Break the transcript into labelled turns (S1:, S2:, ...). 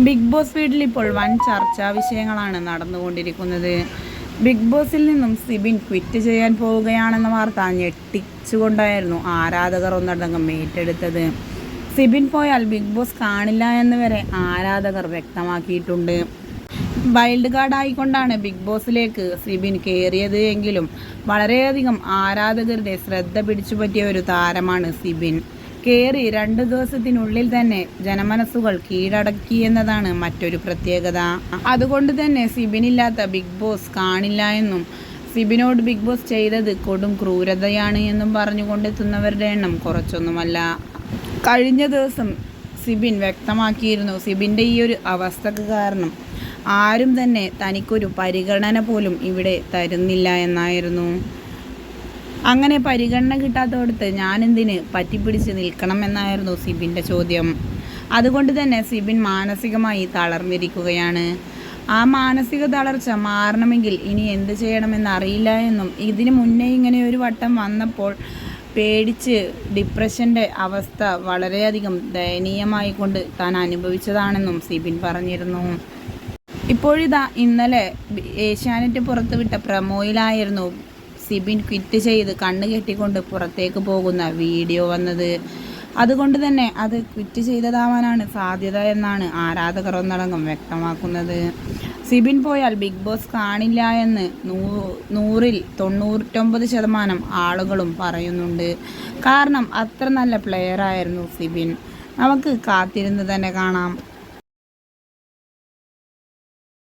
S1: Big boss വീട്ടിൽ ഇപ്പോൾ വൻ ചർച്ചാ വിഷയങ്ങളാണ് നടന്നുകൊണ്ടിരിക്കുന്നത്. ബിഗ് ബോസിൽ നിന്നും സിബിൻ ക്വിറ്റ് ചെയ്യാൻ പോവുകയാണെന്ന വാർത്ത ഞെട്ടിച്ചുകൊണ്ടായിരുന്നു ആരാധകർ ഒന്നടങ്കം ഏറ്റെടുത്തത്. സിബിൻ പോയാൽ ബിഗ് ബോസ് കാണില്ല എന്ന് വരെ ആരാധകർ വ്യക്തമാക്കിയിട്ടുണ്ട്. വൈൽഡ് കാർഡ് ആയിക്കൊണ്ടാണ് ബിഗ് ബോസിലേക്ക് സിബിൻ കയറിയത് എങ്കിലും വളരെയധികം ആരാധകരുടെ ശ്രദ്ധ പിടിച്ചുപറ്റിയ ഒരു താരമാണ് സിബിൻ. കയറി 2 ദിവസത്തിനുള്ളിൽ തന്നെ ജനമനസ്സുകൾ കീഴടക്കിയെന്നതാണ് മറ്റൊരു പ്രത്യേകത. അതുകൊണ്ട് തന്നെ സിബിനില്ലാത്ത ബിഗ് ബോസ് കാണില്ല എന്നും സിബിനോട് ബിഗ് ബോസ് ചെയ്തത് കൊടും ക്രൂരതയാണ് എന്നും പറഞ്ഞുകൊണ്ടെത്തുന്നവരുടെ എണ്ണം കുറച്ചൊന്നുമല്ല. കഴിഞ്ഞ ദിവസം സിബിൻ വ്യക്തമാക്കിയിരുന്നു, സിബിൻ്റെ ഈ ഒരു അവസ്ഥക്ക് കാരണം ആരും തന്നെ തനിക്കൊരു പരിഗണന പോലും ഇവിടെ തരുന്നില്ല എന്നായിരുന്നു. അങ്ങനെ പരിഗണന കിട്ടാത്തടുത്ത് ഞാനെന്തിന് പറ്റിപ്പിടിച്ച് നിൽക്കണം എന്നായിരുന്നു സിബിൻ്റെ ചോദ്യം. അതുകൊണ്ട് തന്നെ സിബിൻ മാനസികമായി തളർന്നിരിക്കുകയാണ്. ആ മാനസിക തളർച്ച മാറണമെങ്കിൽ ഇനി എന്ത് ചെയ്യണമെന്നറിയില്ല എന്നും ഇതിന് മുന്നേ ഇങ്ങനെ ഒരു വട്ടം വന്നപ്പോൾ പേടിച്ച് ഡിപ്രഷൻ്റെ അവസ്ഥ വളരെയധികം ദയനീയമായി കൊണ്ട് താൻ അനുഭവിച്ചതാണെന്നും സിബിൻ പറഞ്ഞിരുന്നു. ഇപ്പോഴിതാ ഇന്നലെ ഏഷ്യാനെറ്റ് പുറത്തുവിട്ട പ്രമോയിലായിരുന്നു സിബിൻ ക്വിറ്റ് ചെയ്ത് കണ്ണ് കെട്ടിക്കൊണ്ട് പുറത്തേക്ക് പോകുന്ന വീഡിയോ വന്നത്. അതുകൊണ്ട് തന്നെ അത് ക്വിറ്റ് ചെയ്തതാവാനാണ് സാധ്യത എന്നാണ് ആരാധകർ ഒന്നടങ്കം വ്യക്തമാക്കുന്നത്. സിബിൻ പോയാൽ ബിഗ് ബോസ് കാണില്ല എന്ന് 100-ൽ 99% ആളുകളും പറയുന്നുണ്ട്. കാരണം അത്ര നല്ല പ്ലെയർ ആയിരുന്നു സിബിൻ. നമുക്ക് കാത്തിരുന്ന് തന്നെ കാണാം.